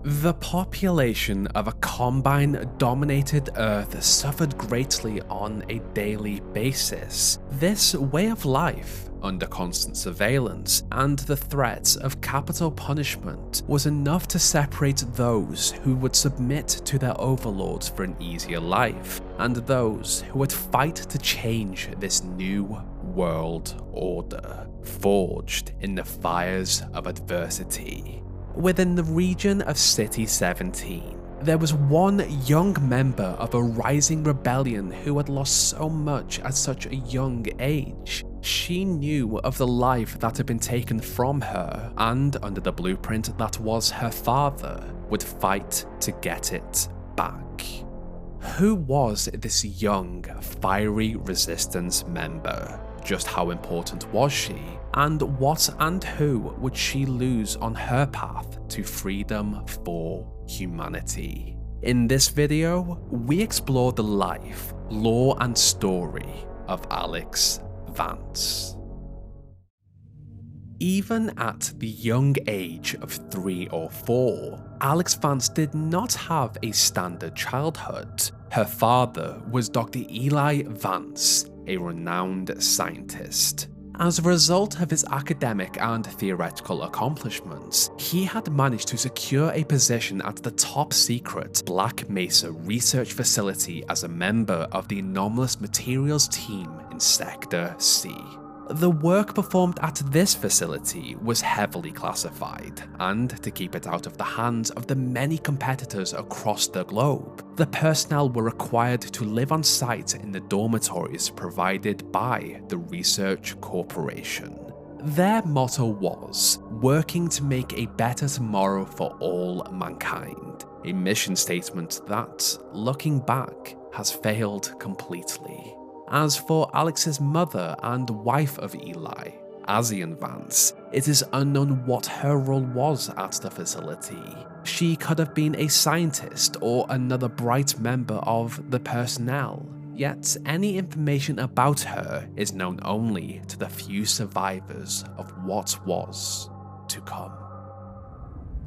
The population of a Combine-dominated Earth suffered greatly on a daily basis. This way of life, under constant surveillance, and the threats of capital punishment was enough to separate those who would submit to their overlords for an easier life, and those who would fight to change this new world order, forged in the fires of adversity. Within the region of City 17, there was one young member of a rising rebellion who had lost so much at such a young age. She knew of the life that had been taken from her, and under the blueprint that was her father, would fight to get it back. Who was this young, fiery resistance member? Just how important was she? And what and who would she lose on her path to freedom for humanity? In this video, we explore the life, lore and story of Alyx Vance. Even at the young age of 3 or 4, Alyx Vance did not have a standard childhood. Her father was Dr. Eli Vance, a renowned scientist. As a result of his academic and theoretical accomplishments, he had managed to secure a position at the top-secret Black Mesa research facility as a member of the anomalous materials team in Sector C. The work performed at this facility was heavily classified, and to keep it out of the hands of the many competitors across the globe, the personnel were required to live on site in the dormitories provided by the Research Corporation. Their motto was, working to make a better tomorrow for all mankind, a mission statement that, looking back, has failed completely. As for Alyx's mother and wife of Eli, Alyx Vance, it is unknown what her role was at the facility. She could have been a scientist or another bright member of the personnel, yet any information about her is known only to the few survivors of what was to come.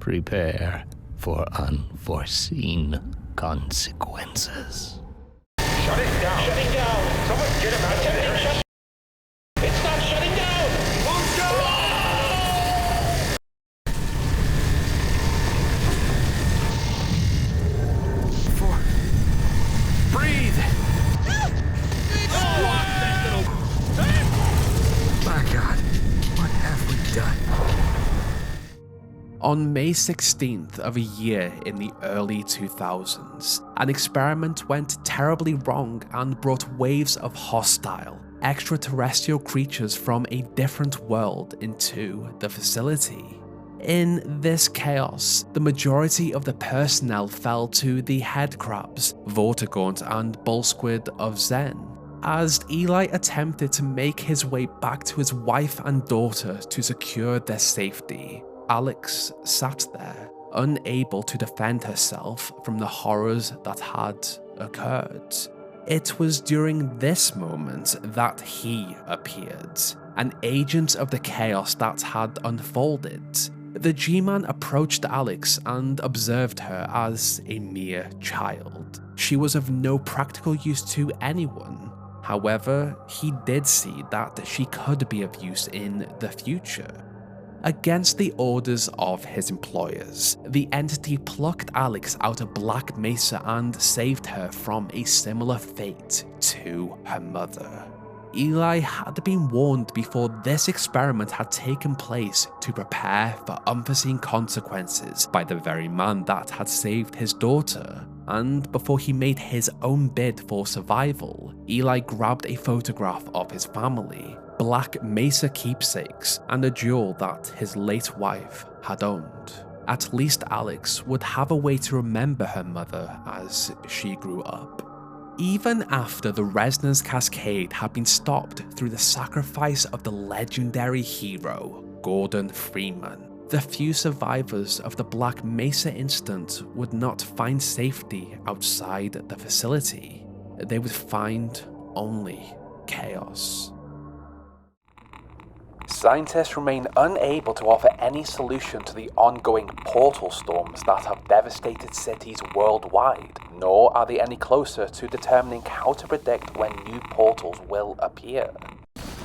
Prepare for unforeseen consequences. Shut it down. Shutting down. Someone get him out of there. It's not shutting down. Move down. Breathe. My God, what have we done? On May 16th of a year in the early 2000s, an experiment went terribly wrong and brought waves of hostile, extraterrestrial creatures from a different world into the facility. In this chaos, the majority of the personnel fell to the headcrabs, Vortigaunt and bullsquid of Zen. As Eli attempted to make his way back to his wife and daughter to secure their safety, Alyx sat there, unable to defend herself from the horrors that had occurred. It was during this moment that he appeared, an agent of the chaos that had unfolded. The G-Man approached Alyx and observed her as a mere child. She was of no practical use to anyone. However, he did see that she could be of use in the future. Against the orders of his employers, the entity plucked Alyx out of Black Mesa and saved her from a similar fate to her mother. Eli had been warned before this experiment had taken place to prepare for unforeseen consequences by the very man that had saved his daughter, and before he made his own bid for survival, Eli grabbed a photograph of his family, Black Mesa keepsakes, and a jewel that his late wife had owned. At least Alyx would have a way to remember her mother as she grew up. Even after the resonance cascade had been stopped through the sacrifice of the legendary hero, Gordon Freeman, the few survivors of the Black Mesa incident would not find safety outside the facility. They would find only chaos. Scientists remain unable to offer any solution to the ongoing portal storms that have devastated cities worldwide, nor are they any closer to determining how to predict when new portals will appear.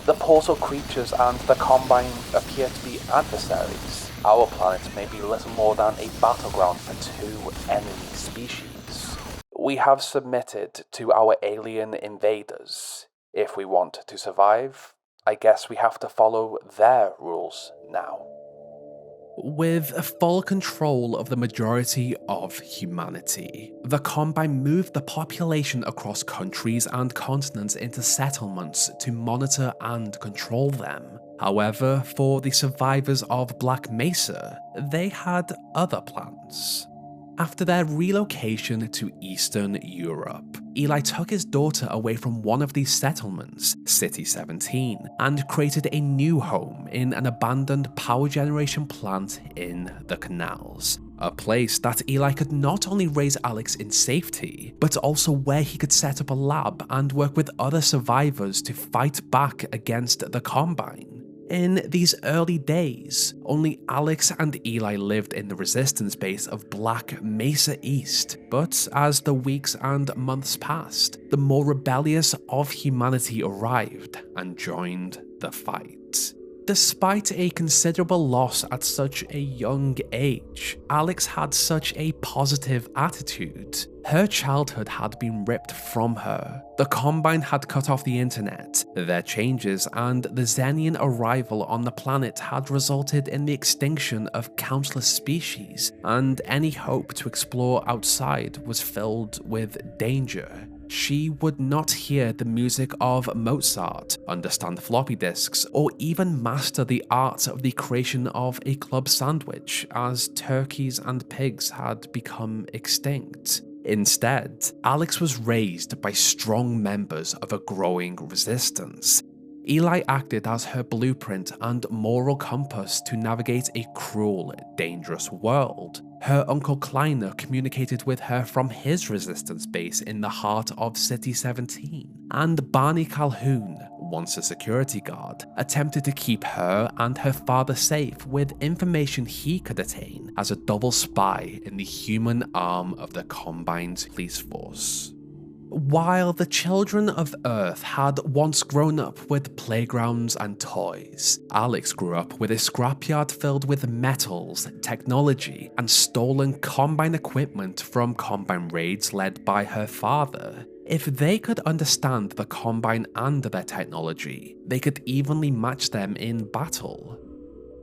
The portal creatures and the Combine appear to be adversaries. Our planet may be little more than a battleground for two enemy species. We have submitted to our alien invaders. If we want to survive, I guess we have to follow their rules now. With full control of the majority of humanity, the Combine moved the population across countries and continents into settlements to monitor and control them. However, for the survivors of Black Mesa, they had other plans. After their relocation to Eastern Europe, Eli took his daughter away from one of these settlements, City 17, and created a new home in an abandoned power generation plant in the canals. A place that Eli could not only raise Alyx in safety, but also where he could set up a lab and work with other survivors to fight back against the Combine. In these early days, only Alyx and Eli lived in the resistance base of Black Mesa East, but as the weeks and months passed, the more rebellious of humanity arrived and joined the fight. Despite a considerable loss at such a young age, Alyx had such a positive attitude. Her childhood had been ripped from her. The Combine had cut off the internet. Their changes and the Xenian arrival on the planet had resulted in the extinction of countless species, and any hope to explore outside was filled with danger. She would not hear the music of Mozart, understand floppy disks, or even master the art of the creation of a club sandwich, as turkeys and pigs had become extinct. Instead, Alyx was raised by strong members of a growing resistance. Eli acted as her blueprint and moral compass to navigate a cruel, dangerous world. Her uncle Kleiner communicated with her from his resistance base in the heart of City 17, and Barney Calhoun, once a security guard, attempted to keep her and her father safe with information he could attain as a double spy in the human arm of the Combine's police force. While the children of Earth had once grown up with playgrounds and toys, Alyx grew up with a scrapyard filled with metals, technology, and stolen Combine equipment from Combine raids led by her father. If they could understand the Combine and their technology, they could evenly match them in battle.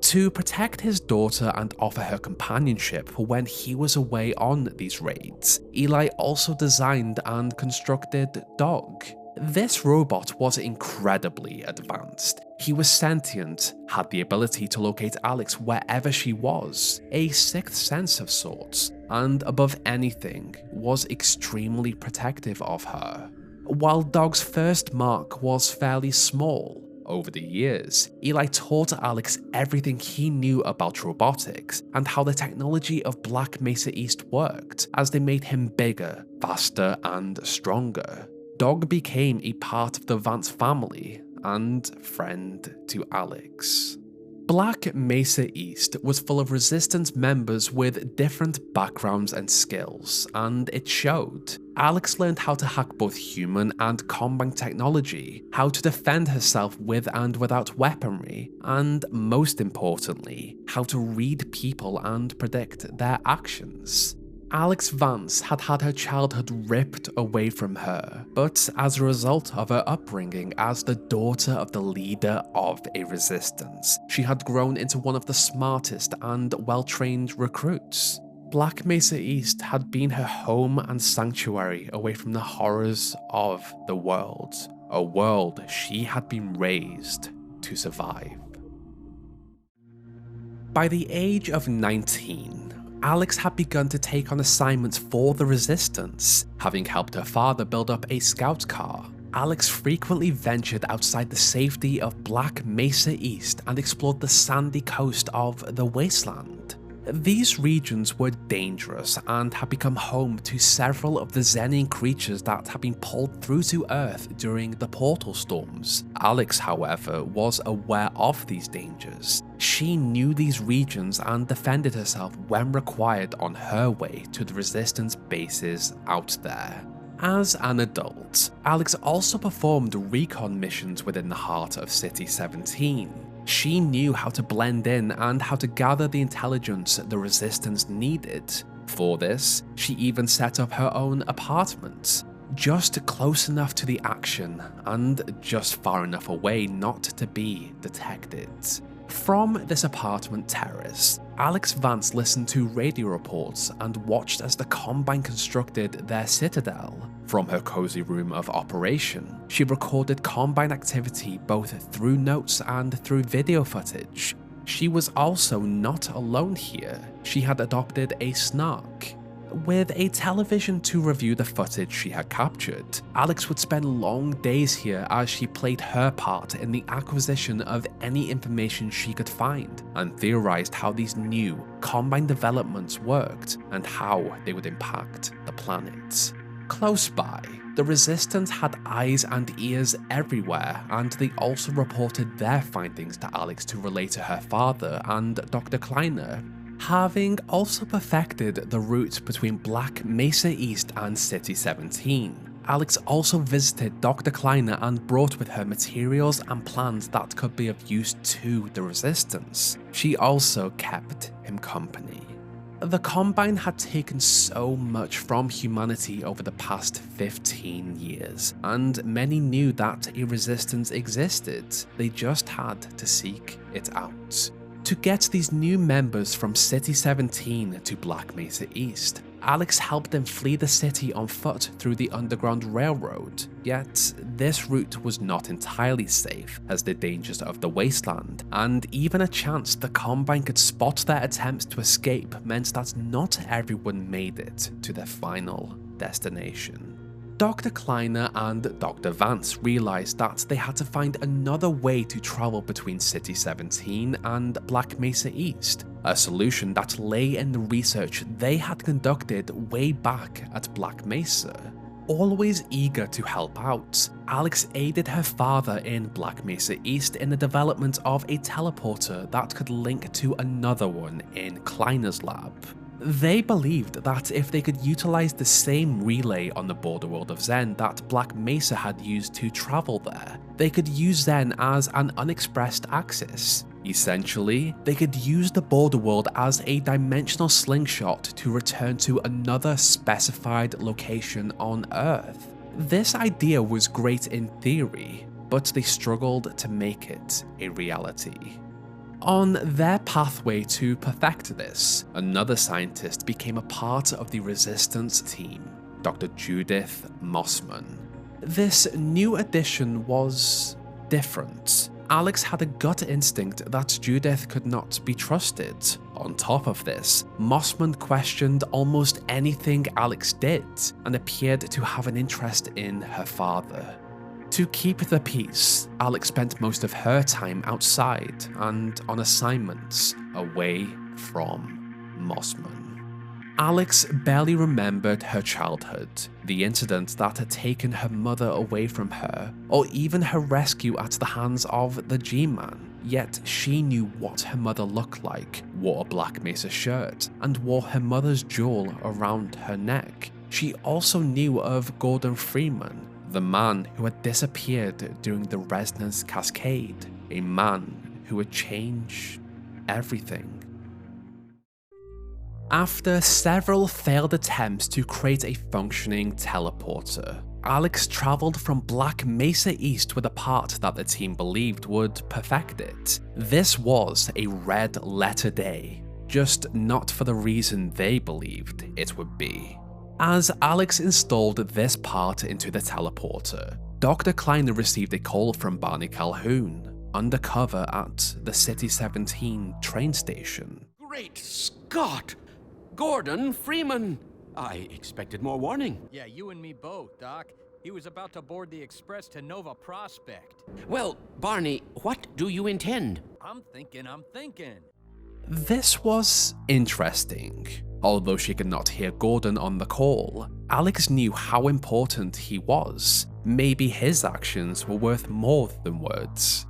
To protect his daughter and offer her companionship when he was away on these raids, Eli also designed and constructed Dog. This robot was incredibly advanced. He was sentient, had the ability to locate Alyx wherever she was, a sixth sense of sorts, and above anything, was extremely protective of her. While Dog's first mark was fairly small, over the years, Eli taught Alyx everything he knew about robotics and how the technology of Black Mesa East worked, as they made him bigger, faster, and stronger. Dog became a part of the Vance family and friend to Alyx. Black Mesa East was full of resistance members with different backgrounds and skills, and it showed. Alyx learned how to hack both human and Combine technology, how to defend herself with and without weaponry, and most importantly, how to read people and predict their actions. Alyx Vance had had her childhood ripped away from her, but as a result of her upbringing as the daughter of the leader of a resistance, she had grown into one of the smartest and well-trained recruits. Black Mesa East had been her home and sanctuary away from the horrors of the world, a world she had been raised to survive. By the age of 19, Alyx had begun to take on assignments for the Resistance. Having helped her father build up a scout car, Alyx frequently ventured outside the safety of Black Mesa East and explored the sandy coast of the wasteland. These regions were dangerous and had become home to several of the Xenian creatures that had been pulled through to Earth during the portal storms. Alyx, however, was aware of these dangers. She knew these regions and defended herself when required on her way to the Resistance bases out there. As an adult, Alyx also performed recon missions within the heart of City 17. She knew how to blend in and how to gather the intelligence the Resistance needed. For this, she even set up her own apartment, just close enough to the action and just far enough away not to be detected. From this apartment terrace, Alyx Vance listened to radio reports and watched as the Combine constructed their citadel. From her cozy room of operation, she recorded Combine activity both through notes and through video footage. She was also not alone here. She had adopted a snark. With a television to review the footage she had captured, Alyx would spend long days here as she played her part in the acquisition of any information she could find, and theorized how these new Combine developments worked and how they would impact the planet. Close by, the Resistance had eyes and ears everywhere, and they also reported their findings to Alyx to relay to her father and Dr. Kleiner. Having also perfected the route between Black Mesa East and City 17, Alyx also visited Dr. Kleiner and brought with her materials and plans that could be of use to the Resistance. She also kept him company. The Combine had taken so much from humanity over the past 15 years, and many knew that a Resistance existed. They just had to seek it out. To get these new members from City 17 to Black Mesa East, Alyx helped them flee the city on foot through the Underground Railroad, yet this route was not entirely safe, as the dangers of the wasteland, and even a chance the Combine could spot their attempts to escape meant that not everyone made it to their final destination. Dr. Kleiner and Dr. Vance realized that they had to find another way to travel between City 17 and Black Mesa East, a solution that lay in the research they had conducted way back at Black Mesa. Always eager to help out, Alyx aided her father in Black Mesa East in the development of a teleporter that could link to another one in Kleiner's lab. They believed that if they could utilize the same relay on the border world of Xen that Black Mesa had used to travel there, they could use Xen as an unexpressed axis. Essentially, they could use the border world as a dimensional slingshot to return to another specified location on Earth. This idea was great in theory, but they struggled to make it a reality. On their pathway to perfect this, another scientist became a part of the Resistance team, Dr. Judith Mossman. This new addition was different. Alyx had a gut instinct that Judith could not be trusted. On top of this, Mossman questioned almost anything Alyx did and appeared to have an interest in her father. To keep the peace, Alyx spent most of her time outside and on assignments away from Mossman. Alyx barely remembered her childhood, the incident that had taken her mother away from her, or even her rescue at the hands of the G-Man. Yet she knew what her mother looked like, wore a Black Mesa shirt, and wore her mother's jewel around her neck. She also knew of Gordon Freeman, the man who had disappeared during the Resonance Cascade, a man who would change everything. After several failed attempts to create a functioning teleporter, Alyx travelled from Black Mesa East with a part that the team believed would perfect it. This was a red letter day, just not for the reason they believed it would be. As Alyx installed this part into the teleporter, Dr. Kleiner received a call from Barney Calhoun, undercover at the City 17 train station. Great Scott! Gordon Freeman! I expected more warning. Yeah, you and me both, Doc. He was about to board the express to Nova Prospect. Well, Barney, what do you intend? I'm thinking. This was interesting. Although she could not hear Gordon on the call, Alyx knew how important he was. Maybe his actions were worth more than words.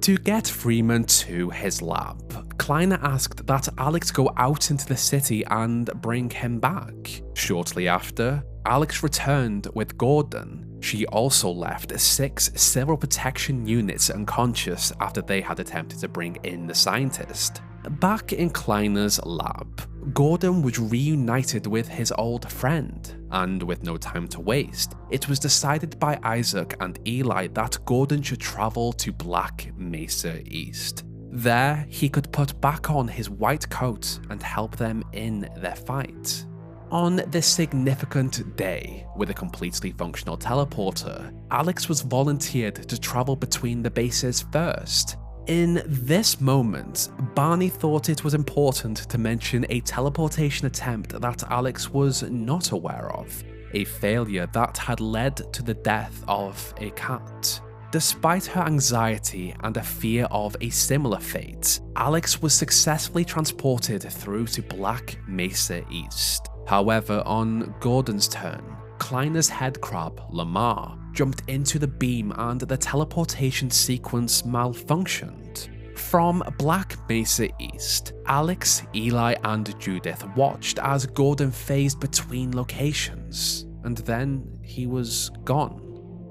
To get Freeman to his lab, Kleiner asked that Alyx go out into the city and bring him back. Shortly after, Alyx returned with Gordon. She also left 6 civil protection units unconscious after they had attempted to bring in the scientist. Back in Kleiner's lab, Gordon was reunited with his old friend, and with no time to waste, it was decided by Isaac and Eli that Gordon should travel to Black Mesa East. There, he could put back on his white coat and help them in their fight. On this significant day, with a completely functional teleporter, Alyx was volunteered to travel between the bases first. In this moment, Barney thought it was important to mention a teleportation attempt that Alyx was not aware of, a failure that had led to the death of a cat. Despite her anxiety and a fear of a similar fate, Alyx was successfully transported through to Black Mesa East. However, on Gordon's turn, Kleiner's head crab, Lamar, jumped into the beam and the teleportation sequence malfunctioned. From Black Mesa East, Alyx, Eli, and Judith watched as Gordon phased between locations, and then he was gone.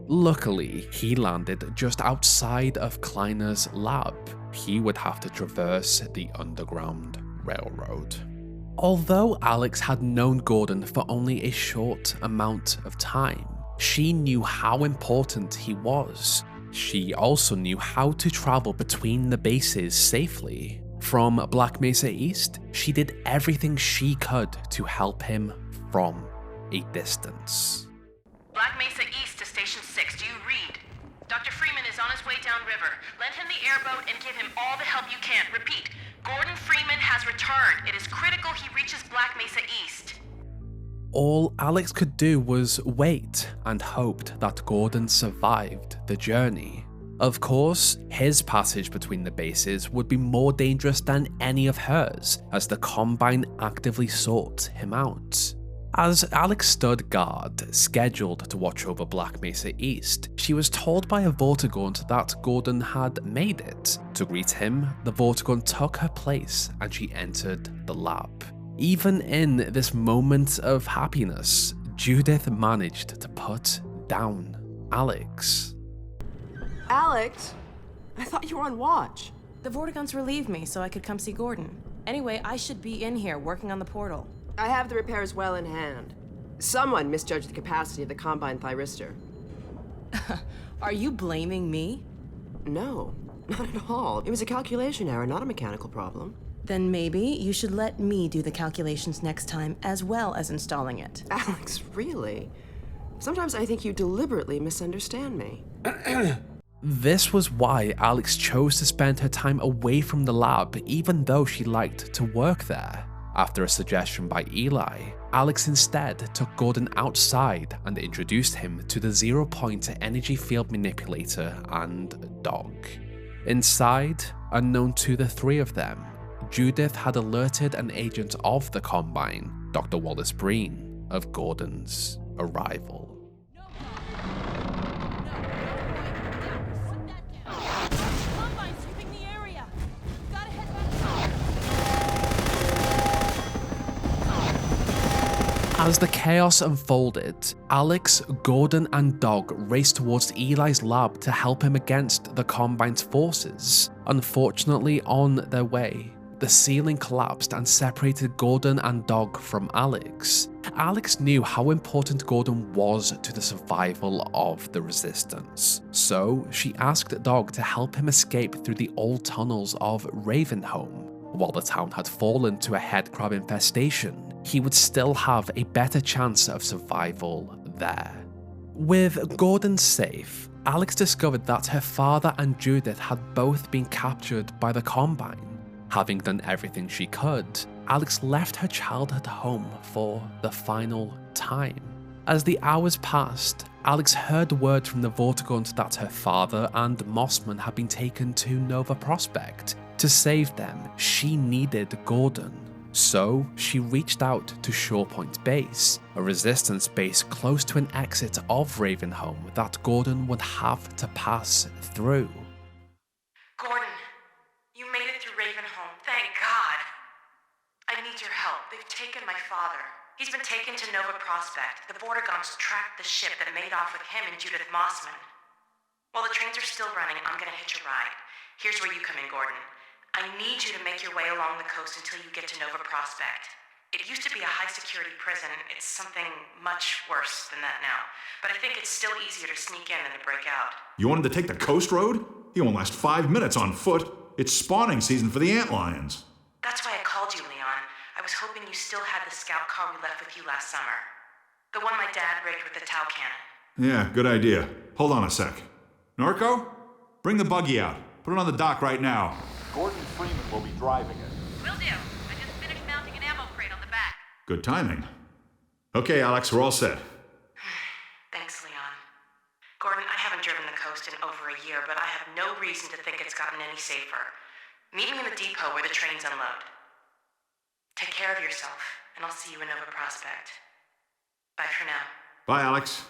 Luckily, he landed just outside of Kleiner's lab. He would have to traverse the Underground Railroad. Although Alyx had known Gordon for only a short amount of time, she knew how important he was. She also knew how to travel between the bases safely. From Black Mesa East, she did everything she could to help him from a distance. Black Mesa East to Station 6, do you read? Dr. Freeman is on his way downriver. Lend him the airboat and give him all the help you can. Repeat, Gordon Freeman has returned. It is critical he reaches Black Mesa East. All Alyx could do was wait and hoped that Gordon survived the journey. Of course, his passage between the bases would be more dangerous than any of hers, as the Combine actively sought him out. As Alyx stood guard, scheduled to watch over Black Mesa East, she was told by a Vortigaunt that Gordon had made it. To greet him, the Vortigaunt took her place and she entered the lab. Even in this moment of happiness, Judith managed to put down Alyx. Alyx? I thought you were on watch. The Vortigaunts relieved me so I could come see Gordon. Anyway, I should be in here working on the portal. I have the repairs well in hand. Someone misjudged the capacity of the Combine thyristor. Are you blaming me? No, not at all. It was a calculation error, not a mechanical problem. Then maybe you should let me do the calculations next time, as well as installing it. Alyx, really? Sometimes I think you deliberately misunderstand me. This was why Alyx chose to spend her time away from the lab, even though she liked to work there. After a suggestion by Eli, Alyx instead took Gordon outside and introduced him to the zero-point energy field manipulator and dog. Inside, unknown to the three of them, Judith had alerted an agent of the Combine, Dr. Wallace Breen, of Gordon's arrival. As the chaos unfolded, Alyx, Gordon, and Dog raced towards Eli's lab to help him against the Combine's forces. Unfortunately, on their way, the ceiling collapsed and separated Gordon and Dog from Alyx. Alyx knew how important Gordon was to the survival of the Resistance, so she asked Dog to help him escape through the old tunnels of Ravenholm. While the town had fallen to a headcrab infestation, he would still have a better chance of survival there. With Gordon safe, Alyx discovered that her father and Judith had both been captured by the Combine. Having done everything she could, Alyx left her childhood home for the final time. As the hours passed, Alyx heard word from the Vortigaunt that her father and Mossman had been taken to Nova Prospekt. To save them, she needed Gordon. So she reached out to Shorepoint Base, a resistance base close to an exit of Ravenholm that Gordon would have to pass through. Gordon, you made it through Ravenholm. Thank God. I need your help. They've taken my father. He's been taken to Nova Prospect. The Vortigaunts tracked the ship that made off with him and Judith Mossman. While the trains are still running, I'm gonna hitch a ride. Here's where you come in, Gordon. I need you to make your way along the coast until you get to Nova Prospect. It used to be a high-security prison. It's something much worse than that now. But I think it's still easier to sneak in than to break out. You wanted to take the coast road? You won't last 5 minutes on foot. It's spawning season for the antlions. That's why I called you, Leon. I was hoping you still had the scout car we left with you last summer. The one my dad rigged with the Tau cannon. Yeah, good idea. Hold on a sec. Norco? Bring the buggy out. Put it on the dock right now. Gordon Freeman will be driving it. Will do. I just finished mounting an ammo crate on the back. Good timing. Okay, Alyx, we're all set. Thanks, Leon. Gordon, I haven't driven the coast in over a year, but I have no reason to think it's gotten any safer. Meet me in the depot where the trains unload. Take care of yourself, and I'll see you in Nova Prospect. Bye for now. Bye, Alyx.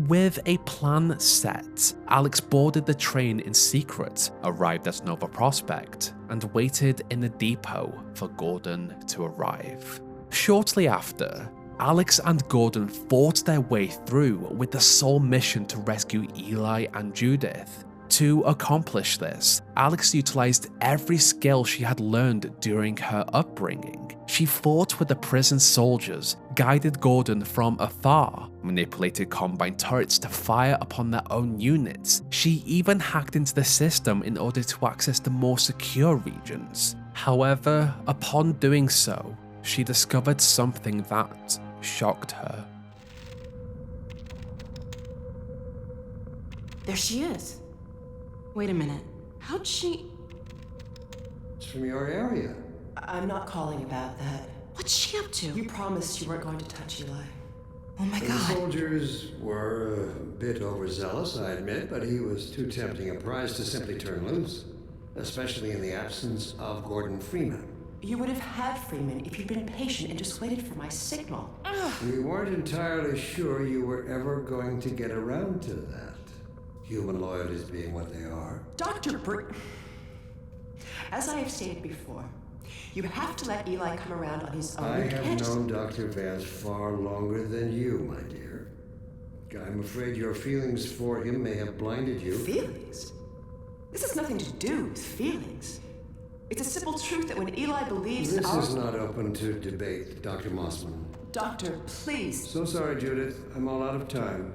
With a plan set, Alyx boarded the train in secret, arrived at Nova Prospect, and waited in the depot for Gordon to arrive. Shortly after, Alyx and Gordon fought their way through with the sole mission to rescue Eli and Judith. To accomplish this, Alyx utilized every skill she had learned during her upbringing. She fought with the prison soldiers, guided Gordon from afar, manipulated Combine turrets to fire upon their own units. She even hacked into the system in order to access the more secure regions. However, upon doing so, she discovered something that shocked her. There she is. Wait a minute. How'd she... It's from your area. I'm not calling about that. What's she up to? You promised you weren't going to touch Eli. Oh my The God. soldiers were a bit overzealous, I admit, but he was too tempting a prize to simply turn loose, especially in the absence of Gordon Freeman. You would have had Freeman if you'd been patient and just waited for my signal. We weren't entirely sure you were ever going to get around to that. Human loyalties being what they are. Dr. As I have stated before, you have to let Eli come around on his own. I have known Dr. Vance far longer than you, my dear. I'm afraid your feelings for him may have blinded you. Feelings? This has nothing to do with feelings. It's a simple truth that when Eli believes This is not open to debate, Dr. Mossman. Doctor, please. So sorry, Judith. I'm all out of time.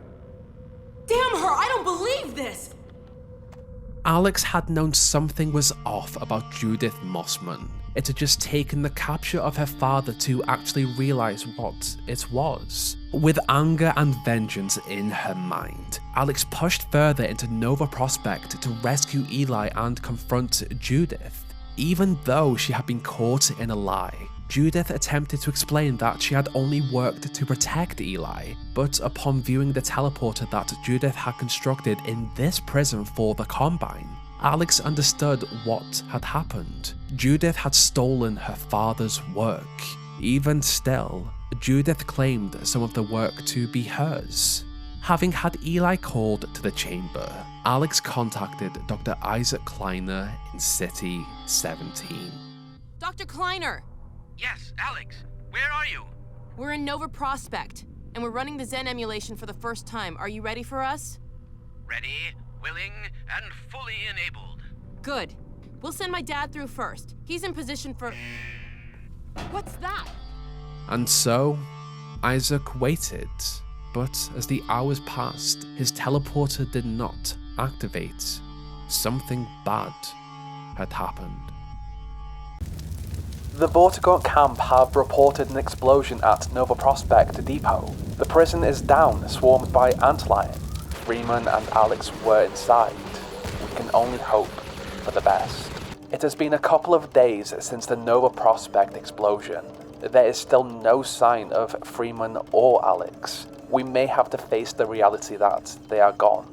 Damn her! I don't believe this! Alyx had known something was off about Judith Mossman. It had just taken the capture of her father to actually realize what it was. With anger and vengeance in her mind, Alyx pushed further into Nova Prospect to rescue Eli and confront Judith. Even though she had been caught in a lie, Judith attempted to explain that she had only worked to protect Eli, but upon viewing the teleporter that Judith had constructed in this prison for the Combine, Alyx understood what had happened. Judith had stolen her father's work. Even still, Judith claimed some of the work to be hers. Having had Eli called to the chamber, Alyx contacted Dr. Isaac Kleiner in City 17. Dr. Kleiner! Yes, Alyx. Where are you? We're in Nova Prospect, and we're running the Zen emulation for the first time. Are you ready for us? Ready, willing, and fully enabled. Good. We'll send my dad through first. He's in position for... What's that? And so, Isaac waited, but as the hours passed, his teleporter did not activate. Something bad had happened. The Vortigaunt camp have reported an explosion at Nova Prospect Depot. The prison is down, swarmed by antlion. Freeman and Alyx were inside. We can only hope for the best. It has been a couple of days since the Nova Prospect explosion. There is still no sign of Freeman or Alyx. We may have to face the reality that they are gone.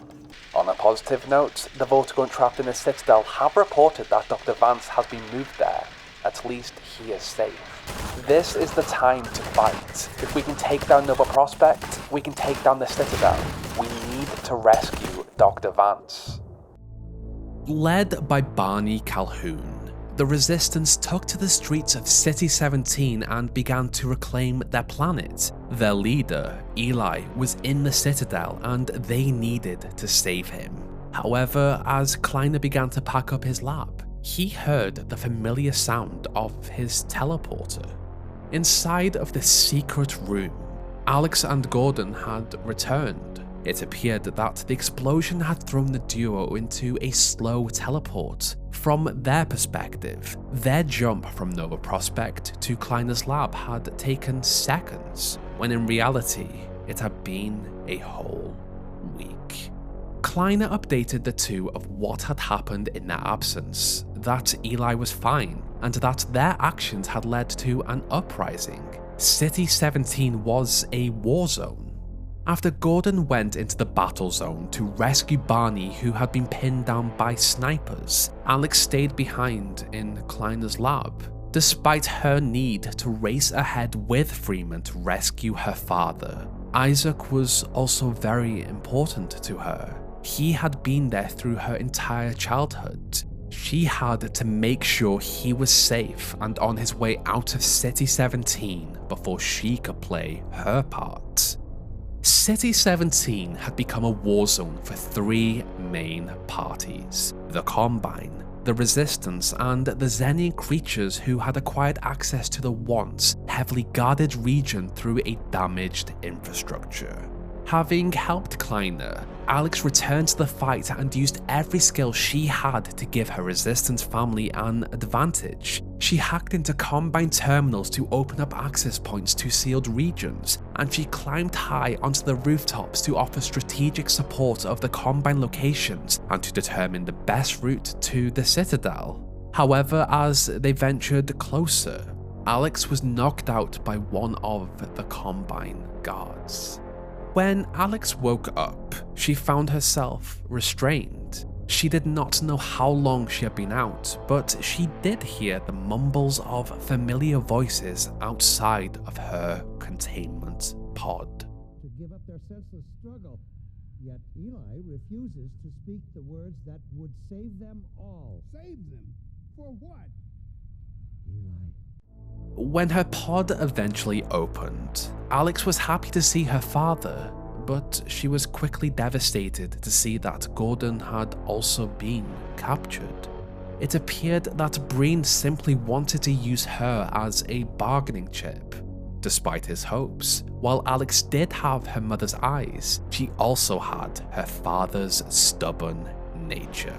On a positive note, the Vortigaunt trapped in the Citadel have reported that Dr. Vance has been moved there. At least he is safe. This is the time to fight. If we can take down Nova Prospect, we can take down the Citadel. We need to rescue Dr. Vance. Led by Barney Calhoun, the Resistance took to the streets of City 17 and began to reclaim their planet. Their leader, Eli, was in the Citadel and they needed to save him. However, as Kleiner began to pack up his lab, he heard the familiar sound of his teleporter. Inside of the secret room, Alyx and Gordon had returned. It appeared that the explosion had thrown the duo into a slow teleport. From their perspective, their jump from Nova Prospect to Kleiner's lab had taken seconds, when in reality, it had been a whole week. Kleiner updated the two of what had happened in their absence, that Eli was fine, and that their actions had led to an uprising. City 17 was a war zone. After Gordon went into the battle zone to rescue Barney, who had been pinned down by snipers, Alyx stayed behind in Kleiner's lab. Despite her need to race ahead with Freeman to rescue her father, Isaac was also very important to her. He had been there through her entire childhood. She had to make sure he was safe and on his way out of City 17 before she could play her part. City 17 had become a war zone for three main parties: the Combine, the Resistance, and the Xenian creatures who had acquired access to the once heavily guarded region through a damaged infrastructure. Having helped Kleiner, Alyx returned to the fight and used every skill she had to give her Resistance family an advantage. She hacked into Combine terminals to open up access points to sealed regions, and she climbed high onto the rooftops to offer strategic support of the Combine locations and to determine the best route to the Citadel. However, as they ventured closer, Alyx was knocked out by one of the Combine guards. When Alyx woke up, she found herself restrained. She did not know how long she had been out, but she did hear the mumbles of familiar voices outside of her containment pod. To give up their senseless struggle, yet Eli refuses to speak the words that would save them all. Save them? For what? Eli. When her pod eventually opened, Alyx was happy to see her father, but she was quickly devastated to see that Gordon had also been captured. It appeared that Breen simply wanted to use her as a bargaining chip. Despite his hopes, while Alyx did have her mother's eyes, she also had her father's stubborn nature.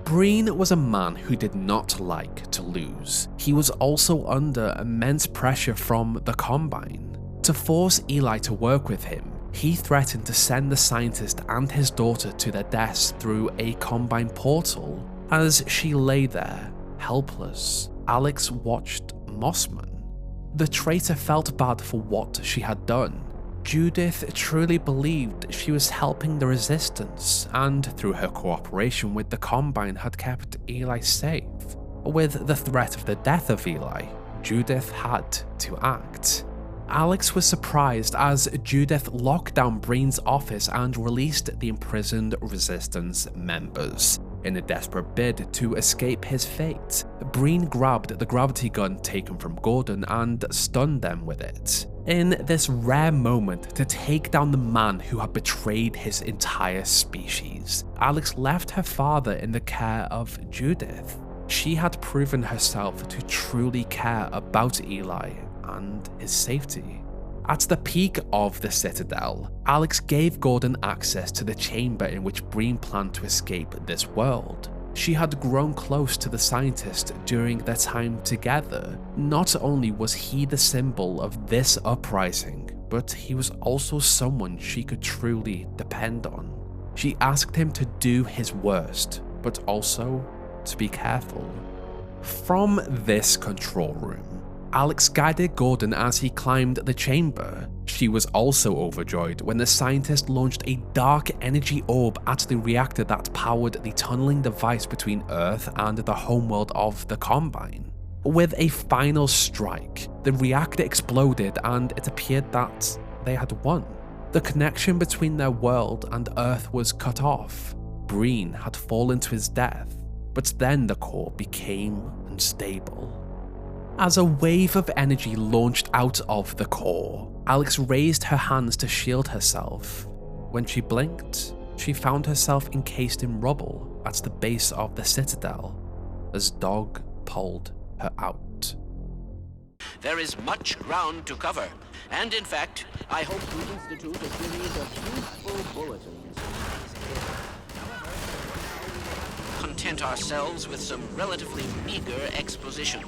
Breen was a man who did not like to lose. He was also under immense pressure from the Combine. To force Eli to work with him, he threatened to send the scientist and his daughter to their deaths through a Combine portal. As she lay there, helpless, Alyx watched Mossman. The traitor felt bad for what she had done. Judith truly believed she was helping the Resistance, and through her cooperation with the Combine had kept Eli safe. With the threat of the death of Eli, Judith had to act. Alyx was surprised as Judith locked down Breen's office and released the imprisoned Resistance members. In a desperate bid to escape his fate, Breen grabbed the gravity gun taken from Gordon and stunned them with it. In this rare moment to take down the man who had betrayed his entire species, Alyx left her father in the care of Judith. She had proven herself to truly care about Eli and his safety. At the peak of the Citadel, Alyx gave Gordon access to the chamber in which Breen planned to escape this world. She had grown close to the scientist during their time together. Not only was he the symbol of this uprising, but he was also someone she could truly depend on. She asked him to do his worst, but also to be careful. From this control room, Alyx guided Gordon as he climbed the chamber. She was also overjoyed when the scientist launched a dark energy orb at the reactor that powered the tunneling device between Earth and the homeworld of the Combine. With a final strike, the reactor exploded and it appeared that they had won. The connection between their world and Earth was cut off. Breen had fallen to his death, but then the core became unstable. As a wave of energy launched out of the core, Alyx raised her hands to shield herself. When she blinked, she found herself encased in rubble at the base of the citadel, as Dog pulled her out. There is much ground to cover, and in fact, I hope to institute a series of useful bulletins. Content ourselves with some relatively meager exposition.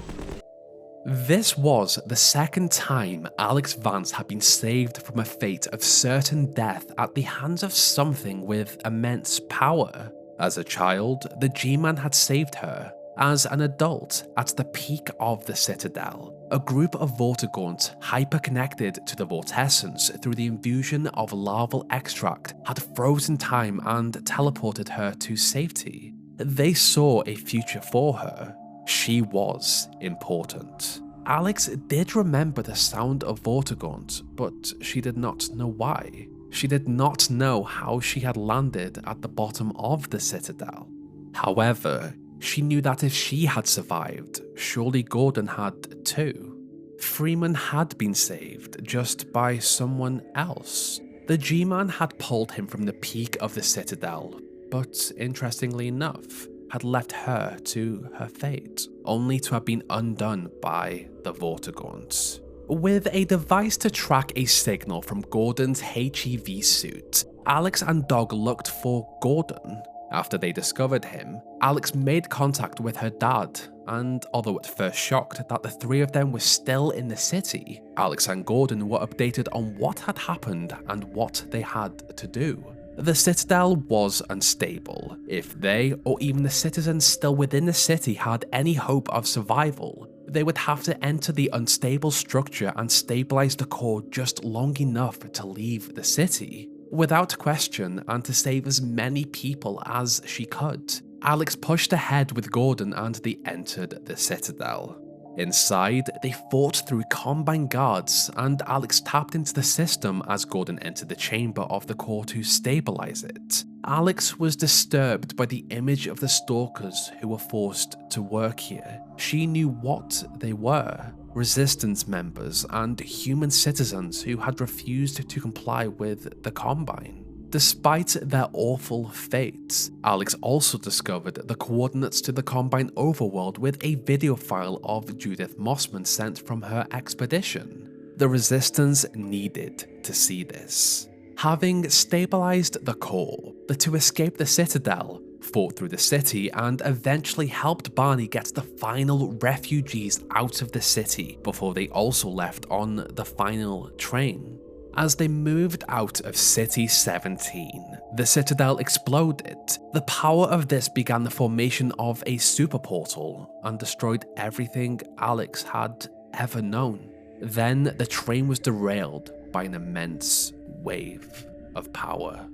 This was the second time Alyx Vance had been saved from a fate of certain death at the hands of something with immense power. As a child, the G-Man had saved her. As an adult, at the peak of the Citadel, a group of Vortigaunt, hyper-connected to the Vortessence through the infusion of larval extract, had frozen time and teleported her to safety. They saw a future for her. She was important. Alyx did remember the sound of Vortigaunt, but she did not know why. She did not know how she had landed at the bottom of the Citadel. However, she knew that if she had survived, surely Gordon had too. Freeman had been saved just by someone else. The G-Man had pulled him from the peak of the Citadel, but interestingly enough, had left her to her fate, only to have been undone by the Vortigaunts. With a device to track a signal from Gordon's HEV suit, Alyx and Dog looked for Gordon. After they discovered him, Alyx made contact with her dad, and although at first shocked that the three of them were still in the city, Alyx and Gordon were updated on what had happened and what they had to do. The Citadel was unstable. If they, or even the citizens still within the city, had any hope of survival, they would have to enter the unstable structure and stabilize the core just long enough to leave the city. Without question, and to save as many people as she could, Alyx pushed ahead with Gordon and they entered the Citadel. Inside, they fought through Combine guards, and Alyx tapped into the system as Gordon entered the chamber of the core to stabilize it. Alyx was disturbed by the image of the stalkers who were forced to work here. She knew what they were: resistance members and human citizens who had refused to comply with the Combine. Despite their awful fates, Alyx also discovered the coordinates to the Combine overworld with a video file of Judith Mossman sent from her expedition. The Resistance needed to see this. Having stabilized the core, the two escaped the Citadel, fought through the city, and eventually helped Barney get the final refugees out of the city before they also left on the final train. As they moved out of City 17, the Citadel exploded. The power of this began the formation of a super portal and destroyed everything Alyx had ever known. Then the train was derailed by an immense wave of power.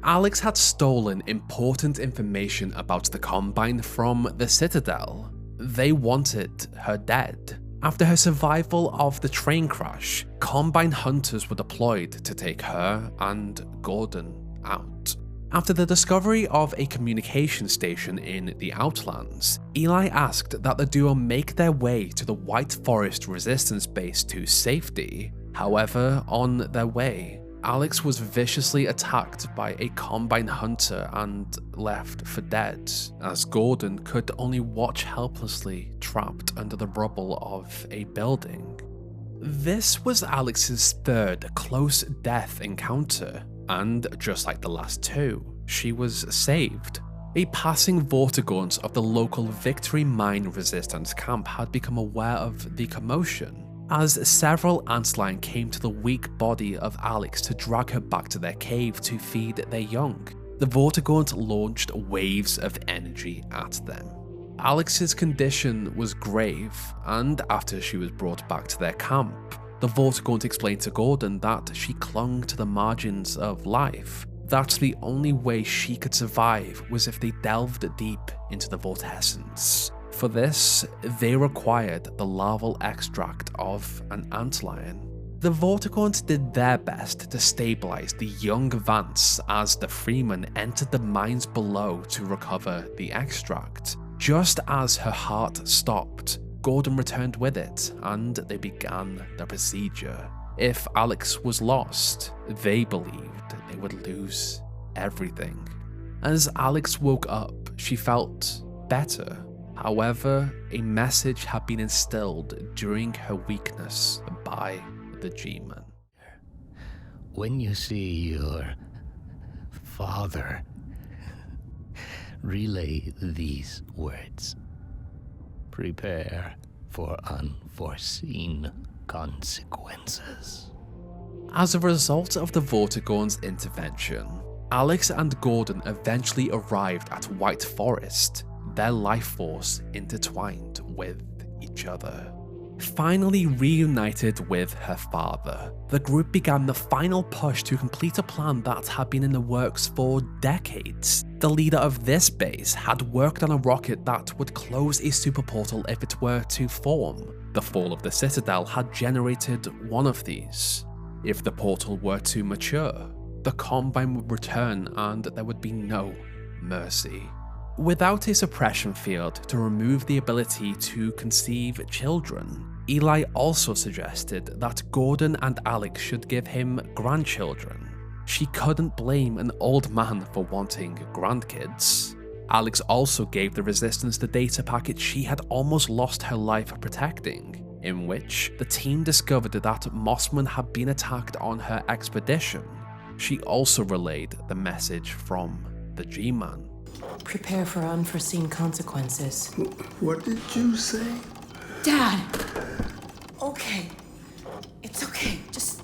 Alyx had stolen important information about the Combine from the Citadel. They wanted her dead. After her survival of the train crash, Combine hunters were deployed to take her and Gordon out. After the discovery of a communication station in the Outlands, Eli asked that the duo make their way to the White Forest Resistance base to safety. However, on their way, Alyx was viciously attacked by a Combine hunter and left for dead, as Gordon could only watch helplessly trapped under the rubble of a building. This was Alyx's third close death encounter, and just like the last two, she was saved. A passing Vortigaunt of the local Victory Mine Resistance camp had become aware of the commotion, as several antlion came to the weak body of Alyx to drag her back to their cave to feed their young. The Vortigaunt launched waves of energy at them. Alyx's condition was grave, and after she was brought back to their camp, the Vortigaunt explained to Gordon that she clung to the margins of life, that the only way she could survive was if they delved deep into the vortessence. For this, they required the larval extract of an antlion. The Vortigaunt did their best to stabilize the young Vance as the Freeman entered the mines below to recover the extract. Just as her heart stopped, Gordon returned with it, and they began the procedure. If Alyx was lost, they believed they would lose everything. As Alyx woke up, she felt better. However, a message had been instilled during her weakness by the G-Man. When you see your father, relay these words. Prepare for unforeseen consequences. As a result of the Vortigaunt's intervention, Alyx and Gordon eventually arrived at White Forest, their life force intertwined with each other. Finally reunited with her father, the group began the final push to complete a plan that had been in the works for decades. The leader of this base had worked on a rocket that would close a super portal if it were to form. The fall of the Citadel had generated one of these. If the portal were to mature, the Combine would return and there would be no mercy. Without a suppression field to remove the ability to conceive children, Eli also suggested that Gordon and Alyx should give him grandchildren. She couldn't blame an old man for wanting grandkids. Alyx also gave the Resistance the data packet she had almost lost her life protecting, in which the team discovered that Mossman had been attacked on her expedition. She also relayed the message from the G-Man. Prepare for unforeseen consequences. What did you say? Dad! Okay. It's okay. Just...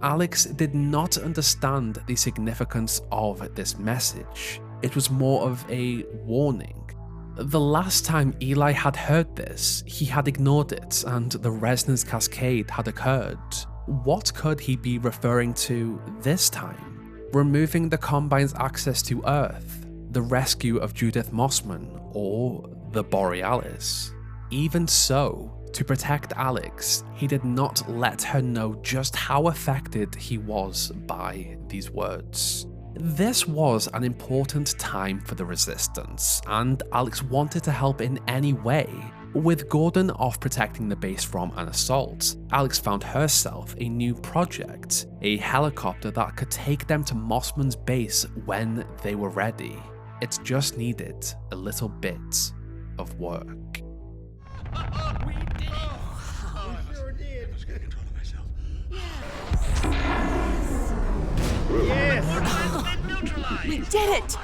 Alyx did not understand the significance of this message. It was more of a warning. The last time Eli had heard this, he had ignored it and the resonance cascade had occurred. What could he be referring to this time? Removing the Combine's access to Earth, the rescue of Judith Mossman, or the Borealis? Even so, to protect Alyx, he did not let her know just how affected he was by these words. This was an important time for the Resistance, and Alyx wanted to help in any way. With Gordon off protecting the base from an assault, Alyx found herself a new project, a helicopter that could take them to Mossman's base when they were ready. It just needed a little bit of work. We did it! Oh, we sure did. I was getting control of myself. Yes! We did it!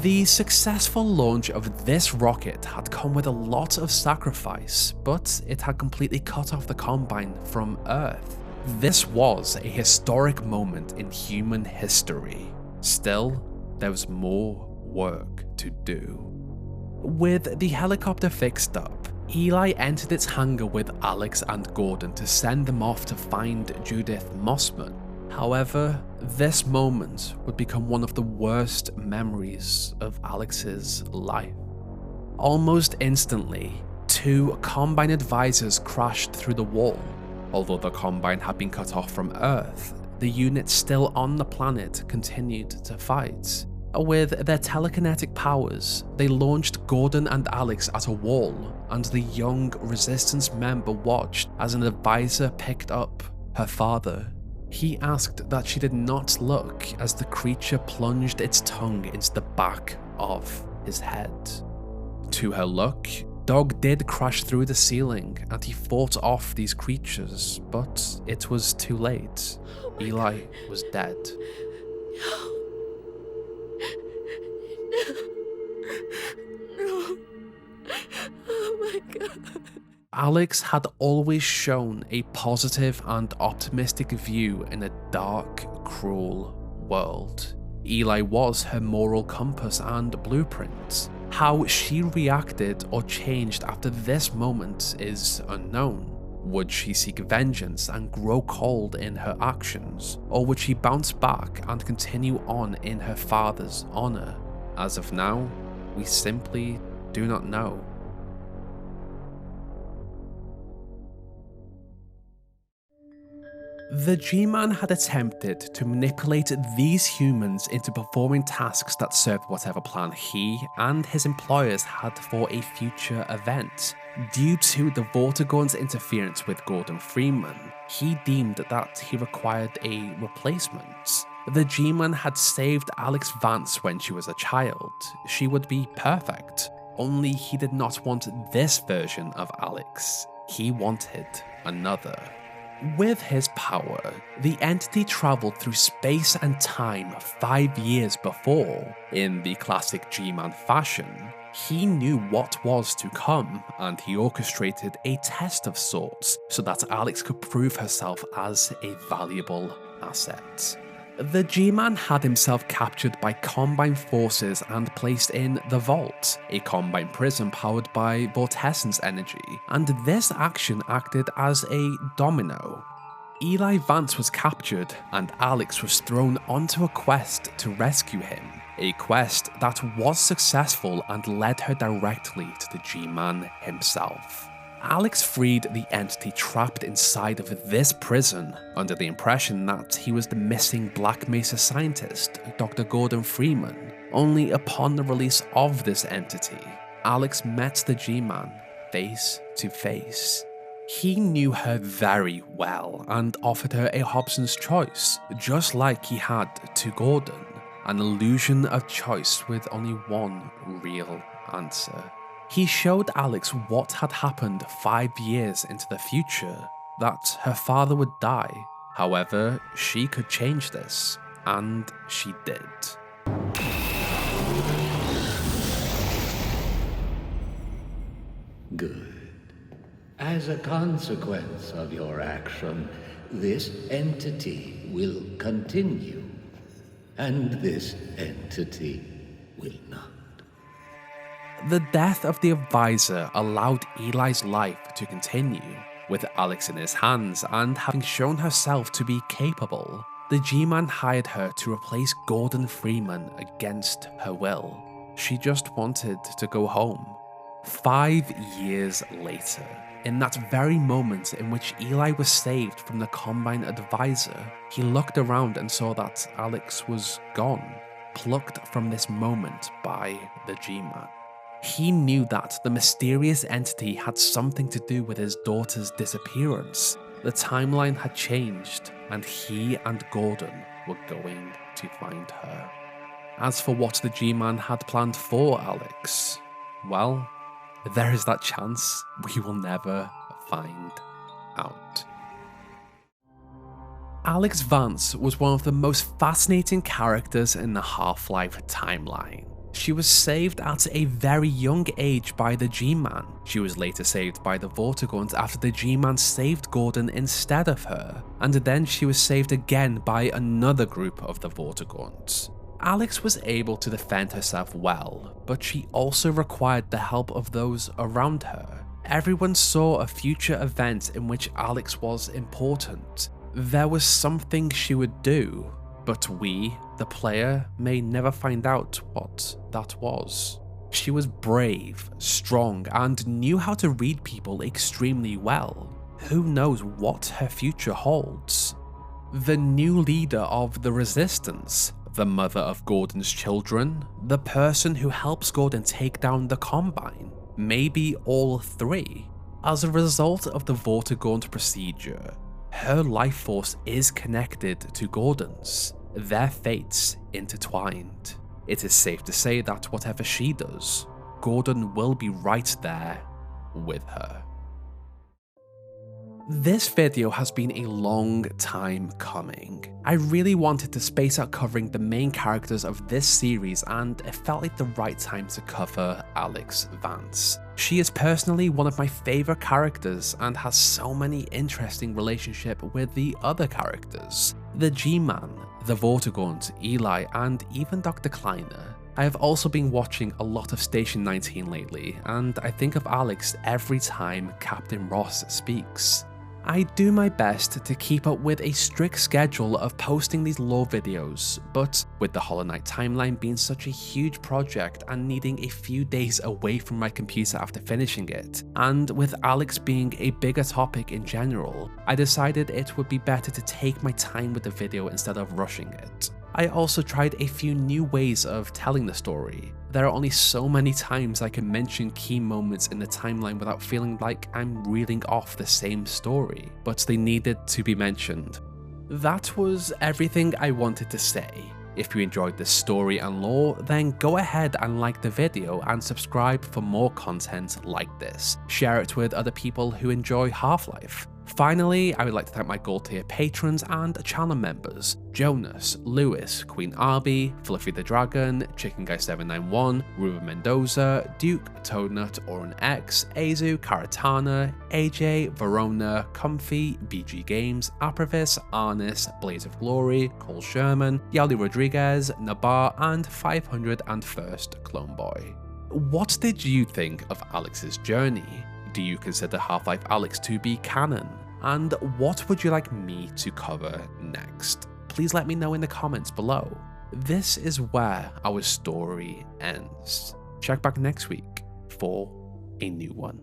The successful launch of this rocket had come with a lot of sacrifice, but it had completely cut off the Combine from Earth. This was a historic moment in human history. Still, there was more work to do. With the helicopter fixed up, Eli entered its hangar with Alyx and Gordon to send them off to find Judith Mossman. However, this moment would become one of the worst memories of Alyx's life. Almost instantly, 2 Combine advisors crashed through the wall. Although the Combine had been cut off from Earth, the units still on the planet continued to fight. With their telekinetic powers, they launched Gordon and Alyx at a wall, and the young Resistance member watched as an advisor picked up her father. He asked that she did not look as the creature plunged its tongue into the back of his head. To her look, Dog did crash through the ceiling and he fought off these creatures, but it was too late. Eli was dead. No. Oh my god. Alyx had always shown a positive and optimistic view in a dark, cruel world. Eli was her moral compass and blueprint. How she reacted or changed after this moment is unknown. Would she seek vengeance and grow cold in her actions, or would she bounce back and continue on in her father's honor? As of now, we simply do not know. The G-Man had attempted to manipulate these humans into performing tasks that served whatever plan he and his employers had for a future event. Due to the Vortigaunt's interference with Gordon Freeman, he deemed that he required a replacement. The G-Man had saved Alyx Vance when she was a child. She would be perfect. Only he did not want this version of Alyx. He wanted another. With his power, the entity traveled through space and time 5 years before. In the classic G-Man fashion, he knew what was to come, and he orchestrated a test of sorts so that Alyx could prove herself as a valuable asset. The G-Man had himself captured by Combine forces and placed in the Vault, a Combine prison powered by Vortessence energy, and this action acted as a domino. Eli Vance was captured, and Alyx was thrown onto a quest to rescue him, a quest that was successful and led her directly to the G-Man himself. Alyx freed the entity trapped inside of this prison under the impression that he was the missing Black Mesa scientist, Dr. Gordon Freeman. Only upon the release of this entity, Alyx met the G-Man face to face. He knew her very well and offered her a Hobson's choice, just like he had to Gordon, an illusion of choice with only one real answer. He showed Alyx what had happened 5 years into the future, that her father would die. However, she could change this, and she did. Good. As a consequence of your action, this entity will continue, and this entity will not. The death of the advisor allowed Eli's life to continue. With Alyx in his hands and having shown herself to be capable, the G-Man hired her to replace Gordon Freeman against her will. She just wanted to go home. 5 years later, in that very moment in which Eli was saved from the Combine advisor, he looked around and saw that Alyx was gone, plucked from this moment by the G-Man. He knew that the mysterious entity had something to do with his daughter's disappearance. The timeline had changed, and he and Gordon were going to find her. As for what the G-Man had planned for Alyx, well, there is that chance we will never find out. Alyx Vance was one of the most fascinating characters in the Half-Life timeline. She was saved at a very young age by the G-Man. She was later saved by the Vortigaunt after the G-Man saved Gordon instead of her, and then she was saved again by another group of the Vortigaunt. Alyx was able to defend herself well, but she also required the help of those around her. Everyone saw a future event in which Alyx was important. There was something she would do, but we, the player, may never find out what that was. She was brave, strong, and knew how to read people extremely well. Who knows what her future holds? The new leader of the Resistance, the mother of Gordon's children, the person who helps Gordon take down the Combine, maybe all three. As a result of the Vortigaunt procedure, her life force is connected to Gordon's. Their fates intertwined. It is safe to say that whatever she does, Gordon will be right there with her. This video has been a long time coming. I really wanted to space out covering the main characters of this series, and it felt like the right time to cover Alyx Vance. She is personally one of my favourite characters and has so many interesting relationships with the other characters. The G-Man, the Vortigaunt, Eli, and even Dr. Kleiner. I have also been watching a lot of Station 19 lately, and I think of Alyx every time Captain Ross speaks. I do my best to keep up with a strict schedule of posting these lore videos, but with the Hollow Knight timeline being such a huge project and needing a few days away from my computer after finishing it, and with Alyx being a bigger topic in general, I decided it would be better to take my time with the video instead of rushing it. I also tried a few new ways of telling the story. There are only so many times I can mention key moments in the timeline without feeling like I'm reeling off the same story, but they needed to be mentioned. That was everything I wanted to say. If you enjoyed this story and lore, then go ahead and like the video and subscribe for more content like this. Share it with other people who enjoy Half-Life. Finally, I would like to thank my gold tier patrons and channel members: Jonas, Lewis, Queen Arby, Fluffy the Dragon, Chicken Guy 791, Ruben Mendoza, Duke, Toadnut, Oren X, Azu, Karatana, AJ, Verona, Comfy, BG Games, Apravis, Arnis, Blaze of Glory, Cole Sherman, Yali Rodriguez, Nabar, and 501st Clone Boy. What did you think of Alyx's journey? Do you consider Half-Life Alyx to be canon? And what would you like me to cover next? Please let me know in the comments below. This is where our story ends. Check back next week for a new one.